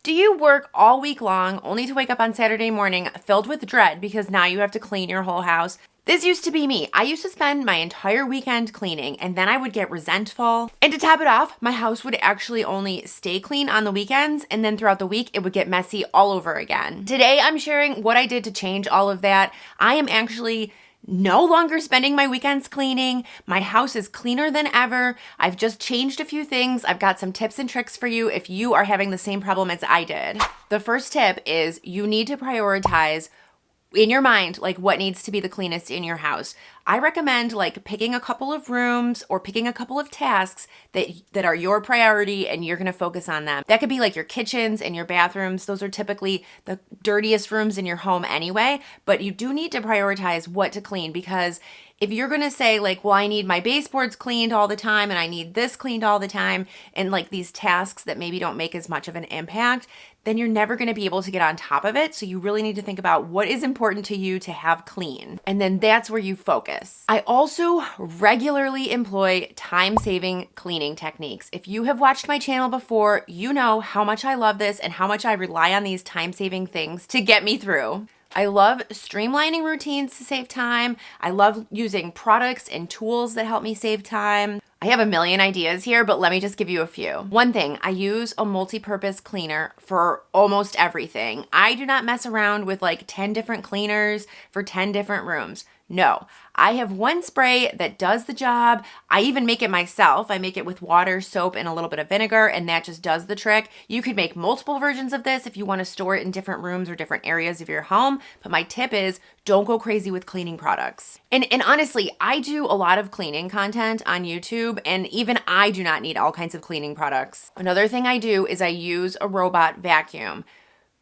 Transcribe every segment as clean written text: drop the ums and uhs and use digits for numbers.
Do you work all week long only to wake up on Saturday morning filled with dread because now you have to clean your whole house? This used to be me. I used to spend my entire weekend cleaning and then I would get resentful. And to top it off, my house would actually only stay clean on the weekends and then throughout the week it would get messy all over again. Today I'm sharing what I did to change all of that. I am actually no longer spending my weekends cleaning. My house is cleaner than ever. I've just changed a few things. I've got some tips and tricks for you if you are having the same problem as I did. The first tip is you need to prioritize in your mind, like what needs to be the cleanest in your house. I recommend like picking a couple of rooms or picking a couple of tasks that are your priority and you're going to focus on them. That could be like your kitchens and your bathrooms. Those are typically the dirtiest rooms in your home anyway, but you do need to prioritize what to clean because if you're going to say like, well, I need my baseboards cleaned all the time and I need this cleaned all the time and like these tasks that maybe don't make as much of an impact, then you're never going to be able to get on top of it. So you really need to think about what is important to you to have clean. And then that's where you focus. I also regularly employ time-saving cleaning techniques. If you have watched my channel before, you know how much I love this and how much I rely on these time-saving things to get me through. I love streamlining routines to save time. I love using products and tools that help me save time. I have a million ideas here, but let me just give you a few. One thing, I use a multi-purpose cleaner for almost everything. I do not mess around with like 10 different cleaners for 10 different rooms. No, I have one spray that does the job. I even make it myself. I make it with water, soap, and a little bit of vinegar, and that just does the trick. You could make multiple versions of this if you want to store it in different rooms or different areas of your home, but my tip is don't go crazy with cleaning products. And honestly, I do a lot of cleaning content on YouTube, and even I do not need all kinds of cleaning products. Another thing I do is I use a robot vacuum.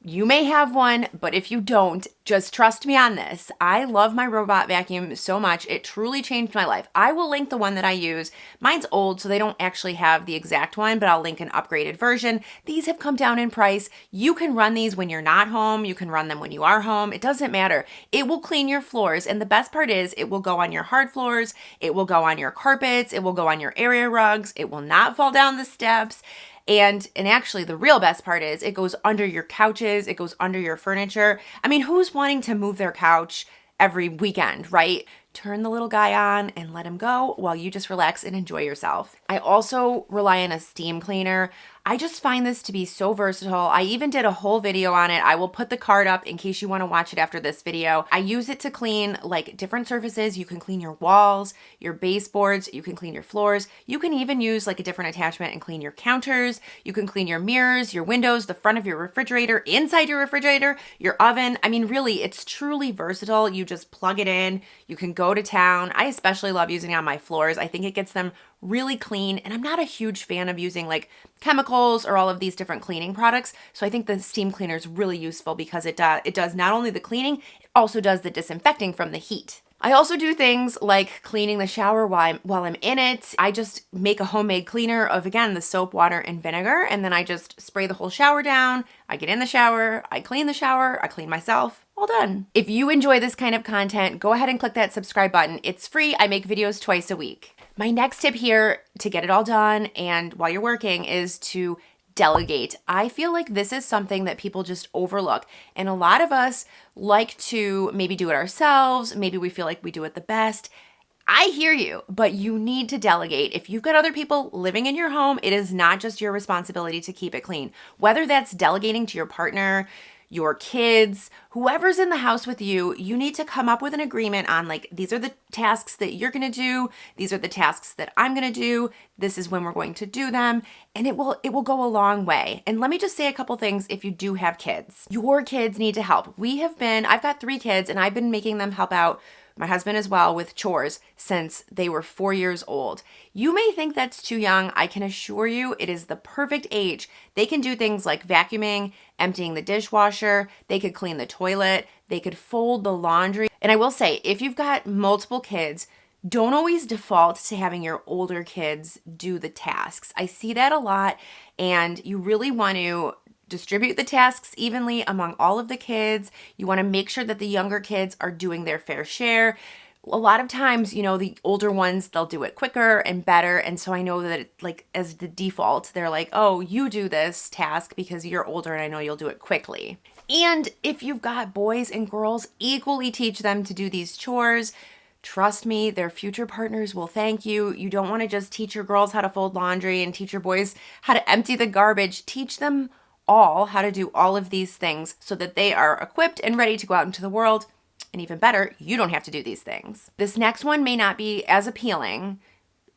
You may have one, but if you don't, just trust me on this. I love my robot vacuum so much. It truly changed my life. I will link the one that I use. Mine's old, so they don't actually have the exact one, but I'll link an upgraded version. These have come down in price. You can run these when you're not home. You can run them when you are home. It doesn't matter. It will clean your floors, and the best part is it will go on your hard floors. It will go on your carpets. It will go on your area rugs. It will not fall down the steps. And actually the real best part is it goes under your couches, it goes under your furniture. I mean, who's wanting to move their couch every weekend, right? Turn the little guy on and let him go while you just relax and enjoy yourself. I also rely on a steam cleaner. I just find this to be so versatile. I even did a whole video on it. I will put the card up in case you want to watch it after this video. I use it to clean like different surfaces. You can clean your walls, your baseboards, you can clean your floors. You can even use like a different attachment and clean your counters. You can clean your mirrors, your windows, the front of your refrigerator, inside your refrigerator, your oven. I mean, really, it's truly versatile. You just plug it in. You can go to town. I especially love using it on my floors. I think it gets them really clean, and I'm not a huge fan of using like chemicals or all of these different cleaning products. So I think the steam cleaner is really useful because it does not only the cleaning, it also does the disinfecting from the heat. I also do things like cleaning the shower while I'm in it. I just make a homemade cleaner of, again, the soap, water, and vinegar, and then I just spray the whole shower down. I get in the shower, I clean the shower, I clean myself. All done. If you enjoy this kind of content, go ahead and click that subscribe button. It's free. I make videos twice a week. My next tip here to get it all done and while you're working is to delegate. I feel like this is something that people just overlook. And a lot of us like to maybe do it ourselves. Maybe we feel like we do it the best. I hear you, but you need to delegate. If you've got other people living in your home, it is not just your responsibility to keep it clean. Whether that's delegating to your partner, your kids, whoever's in the house with you, you need to come up with an agreement on like, these are the tasks that you're going to do. These are the tasks that I'm going to do. This is when we're going to do them. And it will go a long way. And let me just say a couple things if you do have kids. Your kids need to help. I've got 3 kids and I've been making them help out, my husband as well, with chores since they were 4 years old. You may think that's too young. I can assure you it is the perfect age. They can do things like vacuuming, emptying the dishwasher, they could clean the toilet, they could fold the laundry. And I will say, if you've got multiple kids, don't always default to having your older kids do the tasks. I see that a lot, and you really want to distribute the tasks evenly among all of the kids. You want to make sure that the younger kids are doing their fair share. A lot of times, the older ones, they'll do it quicker and better. And so I know that like as the default, they're like, oh, you do this task because you're older and I know you'll do it quickly. And if you've got boys and girls, equally teach them to do these chores. Trust me, their future partners will thank you. You don't want to just teach your girls how to fold laundry and teach your boys how to empty the garbage. Teach them all how to do all of these things so that they are equipped and ready to go out into the world. And even better, you don't have to do these things. This next one may not be as appealing,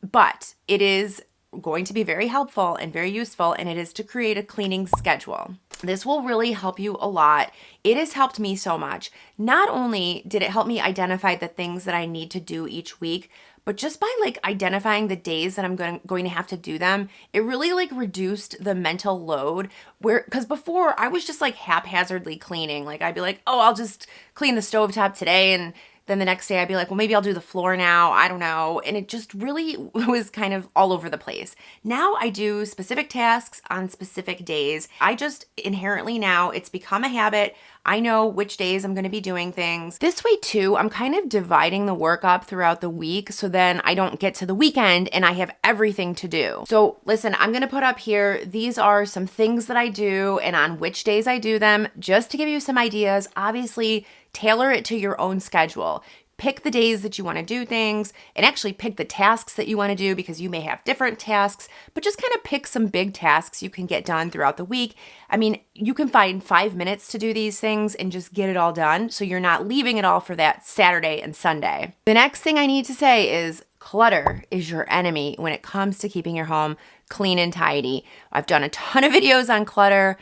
but it is going to be very helpful and very useful, and it is to create a cleaning schedule. This will really help you a lot. It has helped me so much. Not only did it help me identify the things that I need to do each week, but just by like identifying the days that I'm going to have to do them, it really like reduced the mental load because before I was just like haphazardly cleaning. Like I'd be like, oh, I'll just clean the stovetop today, and then the next day I'd be like, well, maybe I'll do the floor now. I don't know. And it just really was kind of all over the place. Now I do specific tasks on specific days. I just inherently now, it's become a habit. I know which days I'm going to be doing things. This way too, I'm kind of dividing the work up throughout the week so then I don't get to the weekend and I have everything to do. So listen, I'm going to put up here, these are some things that I do and on which days I do them, just to give you some ideas. Obviously, tailor it to your own schedule. Pick the days that you want to do things and actually pick the tasks that you want to do because you may have different tasks, but just kind of pick some big tasks you can get done throughout the week. I mean, you can find 5 minutes to do these things and just get it all done so you're not leaving it all for that Saturday and Sunday. The next thing I need to say is clutter is your enemy when it comes to keeping your home clean and tidy. I've done a ton of videos on clutter.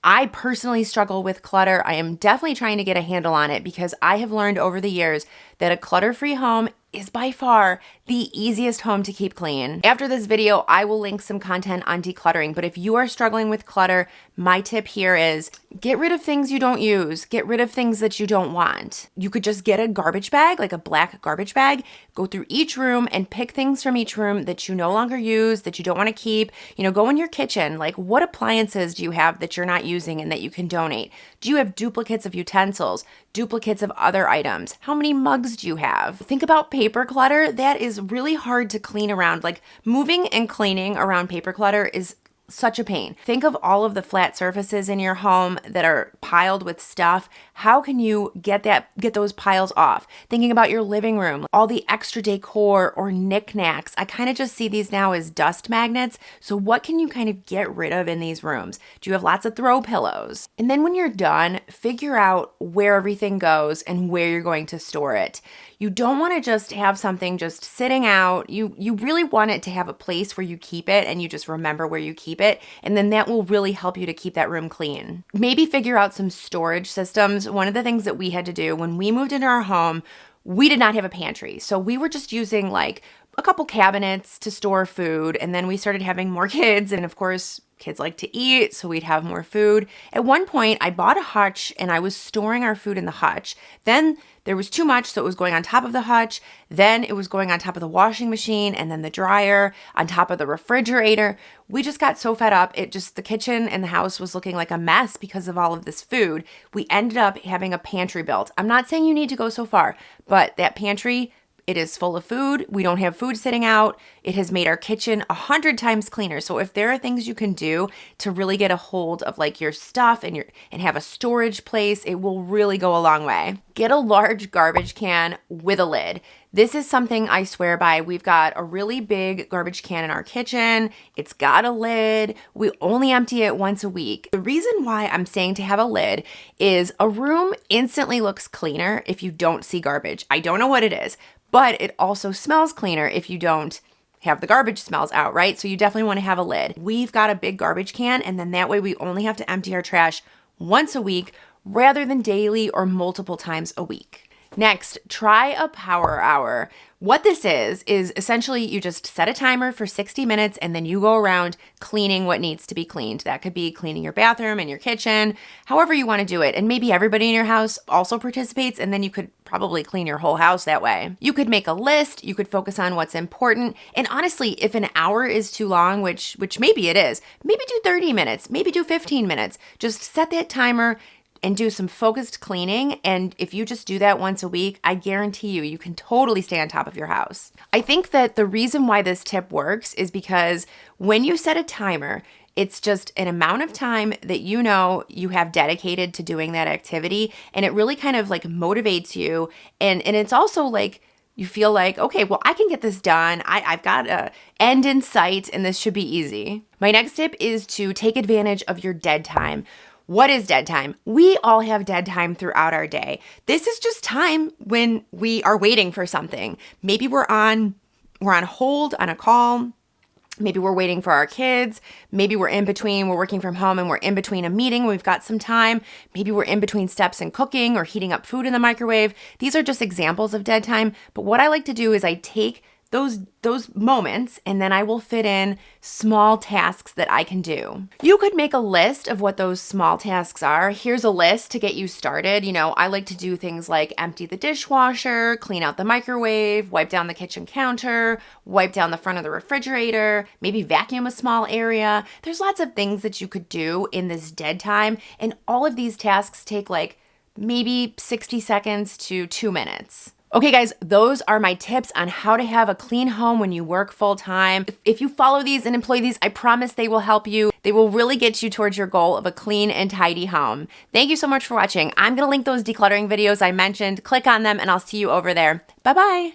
I personally struggle with clutter. I am definitely trying to get a handle on it because I have learned over the years that a clutter-free home is by far the easiest home to keep clean. After this video, I will link some content on decluttering, but if you are struggling with clutter, my tip here is get rid of things you don't use. Get rid of things that you don't want. You could just get a garbage bag, like a black garbage bag, go through each room and pick things from each room that you no longer use, that you don't want to keep. Go in your kitchen, like what appliances do you have that you're not using and that you can donate? Do you have duplicates of utensils, duplicates of other items? How many mugs do you have? Think about paper clutter. That is really hard to clean around. Like moving and cleaning around paper clutter is such a pain. Think of all of the flat surfaces in your home that are piled with stuff. How can you get those piles off? Thinking about your living room, all the extra decor or knickknacks. I kind of just see these now as dust magnets. So what can you kind of get rid of in these rooms? Do you have lots of throw pillows? And then when you're done, figure out where everything goes and where you're going to store it. You don't want to just have something just sitting out. You really want it to have a place where you keep it and you just remember where you keep it. And then that will really help you to keep that room clean. Maybe figure out some storage systems. One of the things that we had to do when we moved into our home, we did not have a pantry. So we were just using like a couple cabinets to store food. And then we started having more kids. And of course, kids like to eat, so we'd have more food. At one point, I bought a hutch and I was storing our food in the hutch. Then there was too much, so it was going on top of the hutch. Then it was going on top of the washing machine and then the dryer, on top of the refrigerator. We just got so fed up. The kitchen and the house was looking like a mess because of all of this food. We ended up having a pantry built. I'm not saying you need to go so far, but that pantry, it is full of food. We don't have food sitting out. It has made our kitchen 100 times cleaner. So if there are things you can do to really get a hold of like your stuff and have a storage place, it will really go a long way. Get a large garbage can with a lid. This is something I swear by. We've got a really big garbage can in our kitchen. It's got a lid. We only empty it once a week. The reason why I'm saying to have a lid is a room instantly looks cleaner if you don't see garbage. I don't know what it is, but it also smells cleaner if you don't have the garbage smells out, right? So you definitely want to have a lid. We've got a big garbage can, and then that way we only have to empty our trash once a week rather than daily or multiple times a week. Next, try a power hour. What this is essentially you just set a timer for 60 minutes and then you go around cleaning what needs to be cleaned. That could be cleaning your bathroom and your kitchen, however you want to do it. And maybe everybody in your house also participates, and then you could probably clean your whole house that way. You could make a list, you could focus on what's important. And honestly, if an hour is too long, which maybe it is, maybe do 30 minutes, maybe do 15 minutes. Just set that timer. and do some focused cleaning. And if you just do that once a week, I guarantee you, you can totally stay on top of your house. I think that the reason why this tip works is because when you set a timer, it's just an amount of time that you know you have dedicated to doing that activity. And it really kind of like motivates you. And it's also like, you feel like, okay, well, I can get this done. I've got an end in sight and this should be easy. My next tip is to take advantage of your dead time. What is dead time? We all have dead time throughout our day. This is just time when we are waiting for something. Maybe we're on hold on a call. Maybe we're waiting for our kids. Maybe we're in between, we're working from home and we're in between a meeting. We've got some time. Maybe we're in between steps in cooking or heating up food in the microwave. These are just examples of dead time. But what I like to do is I take those moments and then I will fit in small tasks that I can do. You could make a list of what those small tasks are. Here's a list to get you started. You know, I like to do things like empty the dishwasher, clean out the microwave, wipe down the kitchen counter, wipe down the front of the refrigerator, maybe vacuum a small area. There's lots of things that you could do in this dead time, and all of these tasks take like maybe 60 seconds to 2 minutes. Okay, guys, those are my tips on how to have a clean home when you work full time. If you follow these and employ these, I promise they will help you. They will really get you towards your goal of a clean and tidy home. Thank you so much for watching. I'm gonna link those decluttering videos I mentioned. Click on them and I'll see you over there. Bye-bye.